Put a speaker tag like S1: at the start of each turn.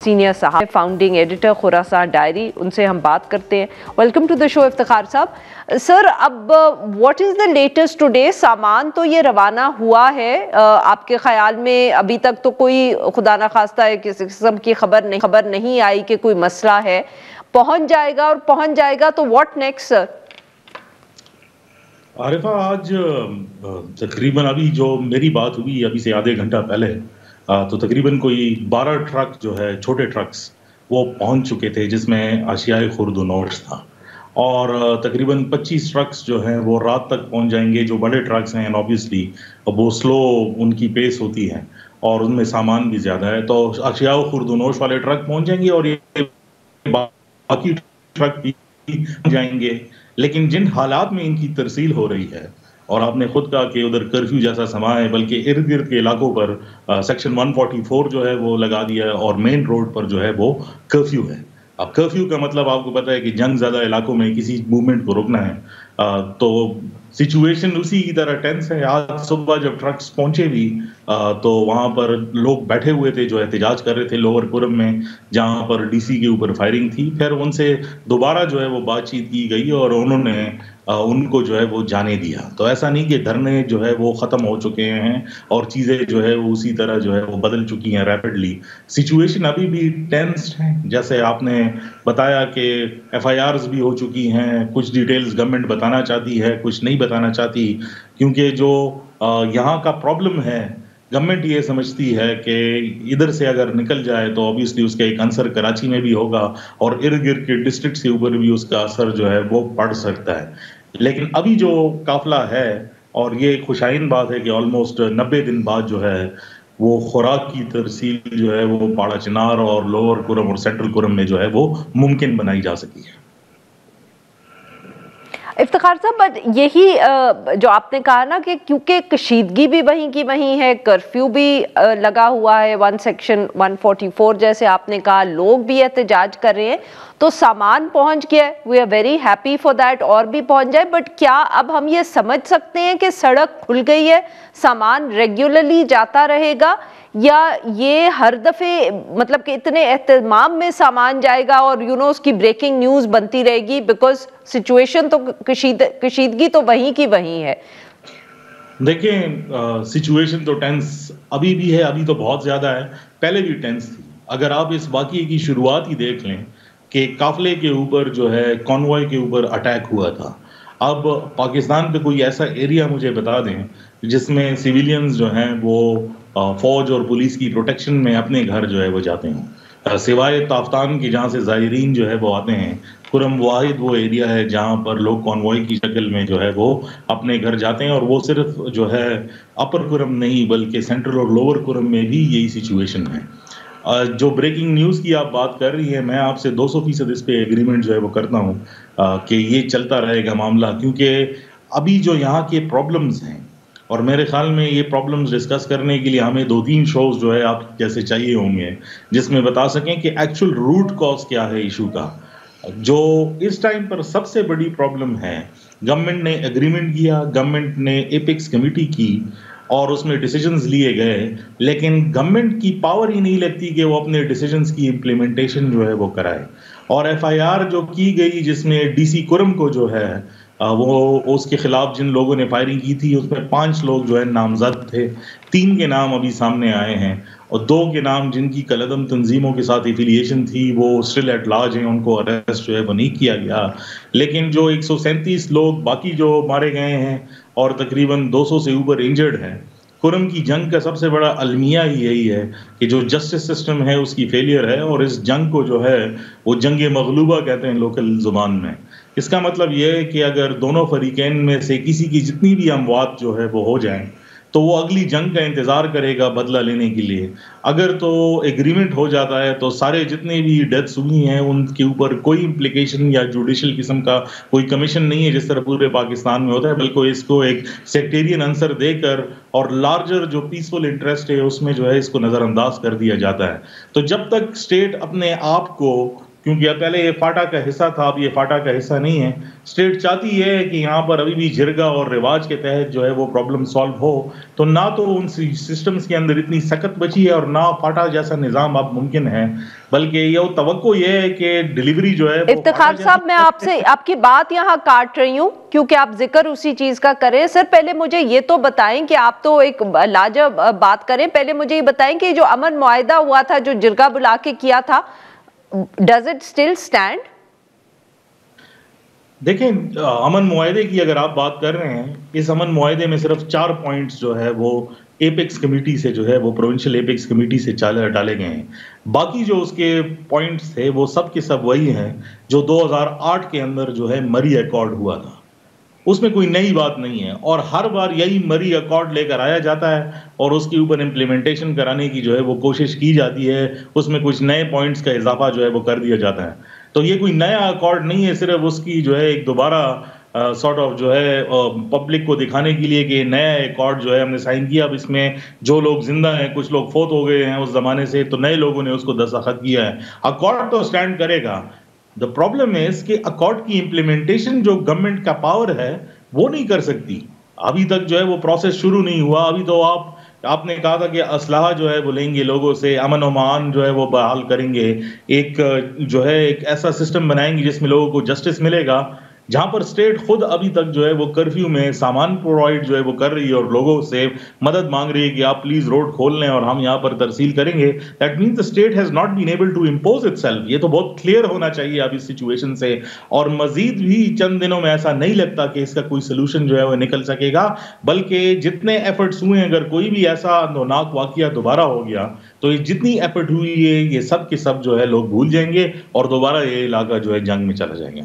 S1: Senior صاحب founding editor خراسان diary, ان سے ہم بات کرتے ہیں. ویلکم ٹو دا شو افتخار صاحب. سر اب what is the latest today? سامان تو یہ روانہ ہوا ہے، آپ کے خیال میں ابھی تک تو کوئی خدا نخواستہ ہے کسی قسم کی خبر نہیں آئی کہ کوئی مسئلہ ہے، پہنچ جائے گا اور پہنچ جائے گا تو واٹ نیکسٹ سر؟
S2: عارفہ آج تقریباً ابھی جو میری بات ہوئی ابھی سے آدھے گھنٹہ پہلے تو تقریباً کوئی 12 ٹرک جو ہے چھوٹے ٹرکس وہ پہنچ چکے تھے جس میں اشیائے خرد و نوش تھا، اور تقریباً 25 ٹرکس جو ہیں وہ رات تک پہنچ جائیں گے. جو بڑے ٹرکس ہیں اوبیسلی وہ سلو ان کی پیس ہوتی ہے اور ان میں سامان بھی زیادہ ہے، تو اشیاء خرد و نوش والے ٹرک پہنچ جائیں گے اور یہ باقی ٹرک بھی جائیں گے. لیکن جن حالات میں ان کی ترسیل ہو رہی ہے، اور آپ نے خود کہا کہ ادھر کرفیو جیسا سما ہے، بلکہ ارد گرد کے علاقوں پر سیکشن 144 جو ہے وہ لگا دیا ہے اور مین روڈ پر جو ہے وہ کرفیو ہے. اب کرفیو کا مطلب آپ کو پتہ ہے کہ جنگ زدہ علاقوں میں کسی موومنٹ کو روکنا ہے، تو سچویشن اسی کی طرح ٹینس ہے. آج صبح جب ٹرکس پہنچے بھی تو وہاں پر لوگ بیٹھے ہوئے تھے جو احتجاج کر رہے تھے لوور پورم میں، جہاں پر ڈی سی کے اوپر فائرنگ تھی. پھر ان سے دوبارہ جو ہے وہ بات چیت کی گئی اور انہوں نے ان کو جو ہے وہ جانے دیا. تو ایسا نہیں کہ دھرنے جو ہے وہ ختم ہو چکے ہیں اور چیزیں جو ہے وہ اسی طرح جو ہے وہ بدل چکی ہیں ریپڈلی. سچویشن ابھی بھی ٹینسڈ ہے، جیسے آپ نے بتایا کہ ایف آئی آرز بھی ہو چکی ہیں. کچھ ڈیٹیلز گورنمنٹ بتانا چاہتی ہے، کچھ نہیں بتانا چاہتی، کیونکہ جو یہاں کا پرابلم ہے گورنمنٹ یہ سمجھتی ہے کہ ادھر سے اگر نکل جائے تو obviously اس کا ایک عنصر کراچی میں بھی ہوگا اور ارد گرد کے ڈسٹرکٹ کے اوپر بھی اس کا اثر جو ہے وہ پڑ سکتا ہے. لیکن ابھی جو قافلہ ہے، اور یہ ایک خوشائن بات ہے کہ آلموسٹ 90 دن بعد جو ہے وہ خوراک کی ترسیل جو ہے وہ پاڑا چنار اور لوور کرم اور سینٹرل کرم میں جو ہے وہ ممکن بنائی جا سکی ہے.
S1: افتخار صاحب، بٹ یہی جو آپ نے کہا نا کہ کیونکہ کشیدگی بھی وہیں کی وہیں ہے، کرفیو بھی لگا ہوا ہے، سیکشن 144 جیسے آپ نے کہا، لوگ بھی احتجاج کر رہے ہیں، تو سامان پہنچ گیا ہے. We are very happy for that, اور بھی پہنچ جائے. بٹ کیا اب ہم یہ سمجھ سکتے ہیں کہ سڑک کھل گئی ہے، سامان ریگولرلی جاتا رہے گا، یا یہ ہر دفعے مطلب کہ اتنے اہتمام میں سامان جائے گا اور اس کی بریکنگ نیوز بنتی رہے گی؟ بیکاز سچویشن تو کشیدگی تو وہیں کی وہیں ہے.
S2: دیکھیں سچویشن تو ٹینس ابھی بھی ہے، ابھی تو بہت زیادہ ہے، پہلے بھی ٹینس تھی. اگر آپ اس واقعے کی شروعات ہی دیکھ لیں کہ قافلے کے اوپر جو ہے کانوائے کے اوپر اٹیک ہوا تھا. اب پاکستان پہ کوئی ایسا ایریا مجھے بتا دیں جس میں سیویلینز جو ہیں وہ فوج اور پولیس کی پروٹیکشن میں اپنے گھر جو ہے وہ جاتے ہیں، سوائے تافتان کی جہاں سے زائرین جو ہے وہ آتے ہیں. کرم واحد وہ ایریا ہے جہاں پر لوگ کانوائے کی شکل میں جو ہے وہ اپنے گھر جاتے ہیں، اور وہ صرف جو ہے اپر کرم نہیں بلکہ سینٹرل اور لوور کرم میں بھی یہی سچویشن ہے. جو بریکنگ نیوز کی آپ بات کر رہی ہیں، میں آپ سے 200% اس پہ ایگریمنٹ جو ہے وہ کرتا ہوں کہ یہ چلتا رہے گا معاملہ، کیونکہ ابھی جو یہاں کے پرابلمز ہیں، اور میرے خیال میں یہ پرابلمز ڈسکس کرنے کے لیے ہمیں 2-3 شوز جو ہے آپ جیسے چاہیے ہوں گے جس میں بتا سکیں کہ ایکچوئل روٹ کاز کیا ہے ایشو کا. جو اس ٹائم پر سب سے بڑی پرابلم ہے، گورنمنٹ نے ایگریمنٹ کیا، گورنمنٹ نے ایپکس کمیٹی کی اور اس میں ڈیسیجنز لیے گئے، لیکن گورنمنٹ کی پاور ہی نہیں لگتی کہ وہ اپنے ڈیسیجنز کی امپلیمنٹیشن جو ہے وہ کرائے. اور ایف آئی آر جو کی گئی جس میں ڈی سی کرم کو جو ہے وہ اس کے خلاف جن لوگوں نے فائرنگ کی تھی، اس میں 5 لوگ جو ہے نامزد تھے. 3 کے نام ابھی سامنے آئے ہیں اور 2 کے نام جن کی کالعدم تنظیموں کے ساتھ ایفیلیشن تھی وہ اسٹل ایٹ لارج ہیں، ان کو اریسٹ جو ہے وہ نہیں کیا گیا. لیکن جو 137 لوگ باقی جو مارے گئے ہیں اور تقریباً 200 سے اوپر انجرڈ ہیں، کرم کی جنگ کا سب سے بڑا المیہ ہی یہی ہے کہ جو جسٹس سسٹم ہے اس کی فیلئر ہے، اور اس جنگ کو جو ہے وہ جنگ مغلوبہ کہتے ہیں لوکل زبان میں. اس کا مطلب یہ ہے کہ اگر دونوں فریقین میں سے کسی کی جتنی بھی اموات جو ہے وہ ہو جائیں تو وہ اگلی جنگ کا انتظار کرے گا بدلہ لینے کے لیے. اگر تو ایگریمنٹ ہو جاتا ہے تو سارے جتنے بھی ڈیتھس ہوئی ہیں ان کے اوپر کوئی امپلیکیشن یا جوڈیشل قسم کا کوئی کمیشن نہیں ہے جس طرح پورے پاکستان میں ہوتا ہے، بلکہ اس کو ایک سیکٹیرین عنصر دے کر اور لارجر جو پیسفل انٹرسٹ ہے اس میں جو ہے اس کو نظر انداز کر دیا جاتا ہے. تو جب تک اسٹیٹ اپنے آپ کو کیونکہ اب پہلے یہ فاٹا کا حصہ تھا، اب یہ فاٹا کا حصہ نہیں ہے. اسٹیٹ چاہتی ہے کہ یہاں پر ابھی بھی جرگا اور رواج کے تحت جو ہے وہ پرابلم سالو ہو. تو نہ تو ان سسٹمز کے اندر اتنی سخت بچی ہے اور نہ فاٹا جیسا نظام اب ممکن ہے، بلکہ یہ توقع یہ ہے کہ ڈیلیوری جو ہے.
S1: افتخار صاحب، میں آپ کی بات یہاں کاٹ رہی ہوں کیونکہ آپ ذکر اسی چیز کا کریں. سر پہلے مجھے یہ تو بتائیں کہ آپ تو ایک لاجب بات کریں، پہلے مجھے یہ بتائیں کہ جو امن معاہدہ ہوا تھا، جو جرگا بلا کے کیا تھا، ڈز اٹ اسٹل اسٹینڈ؟
S2: دیکھیں، امن معاہدے کی اگر آپ بات کر رہے ہیں، اس امن معاہدے میں صرف 4 پوائنٹس جو ہے وہ ایپیکس کمیٹی سے جو ہے وہ پروونشل ایپیکس کمیٹی سے ڈالے گئے ہیں. باقی جو اس کے پوائنٹس تھے وہ سب کے سب وہی ہیں جو 2008 کے اندر جو ہے مری ایکارڈ ہوا تھا. اس میں کوئی نئی بات نہیں ہے، اور ہر بار یہی مری ایکارڈ لے کر آیا جاتا ہے اور اس کے اوپر امپلیمنٹیشن کرانے کی جو ہے وہ کوشش کی جاتی ہے. اس میں کچھ نئے پوائنٹس کا اضافہ جو ہے وہ کر دیا جاتا ہے. تو یہ کوئی نیا ایکارڈ نہیں ہے، صرف اس کی جو ہے ایک دوبارہ سارٹ آف جو ہے پبلک کو دکھانے کے لیے کہ نیا ایکارڈ جو ہے ہم نے سائن کیا. اب اس میں جو لوگ زندہ ہیں، کچھ لوگ فوت ہو گئے ہیں اس زمانے سے، تو نئے لوگوں نے اس کو دستخط کیا ہے. ایکارڈ تو اسٹینڈ کرے گا. دا پرابلم از کہ ایکارڈ کی امپلیمنٹیشن جو گورنمنٹ کا پاور ہے وہ نہیں کر سکتی. ابھی تک جو ہے وہ پروسیس شروع نہیں ہوا. ابھی تو آپ نے کہا تھا کہ اسلحہ جو ہے وہ لیں گے لوگوں سے، امن و امان جو ہے وہ بحال کریں گے، ایک جو ہے ایک ایسا سسٹم بنائیں گے جس میں لوگوں کو جسٹس ملے گا. جہاں پر اسٹیٹ خود ابھی تک جو ہے وہ کرفیو میں سامان پرووائڈ جو ہے وہ کر رہی ہے اور لوگوں سے مدد مانگ رہی ہے کہ آپ پلیز روڈ کھول لیں اور ہم یہاں پر ترسیل کریں گے. That means the state has not been able to impose itself. یہ تو بہت کلیئر ہونا چاہیے اب اس سچویشن سے. اور مزید بھی چند دنوں میں ایسا نہیں لگتا کہ اس کا کوئی سلوشن جو ہے وہ نکل سکے گا، بلکہ جتنے ایفرٹس ہوئے ہیں، اگر کوئی بھی ایسا اندوناک واقعہ دوبارہ ہو گیا تو یہ جتنی ایفرٹ ہوئی ہے یہ سب کے سب جو ہے لوگ بھول جائیں گے اور دوبارہ یہ علاقہ جو ہے جنگ میں چلا جائے گا.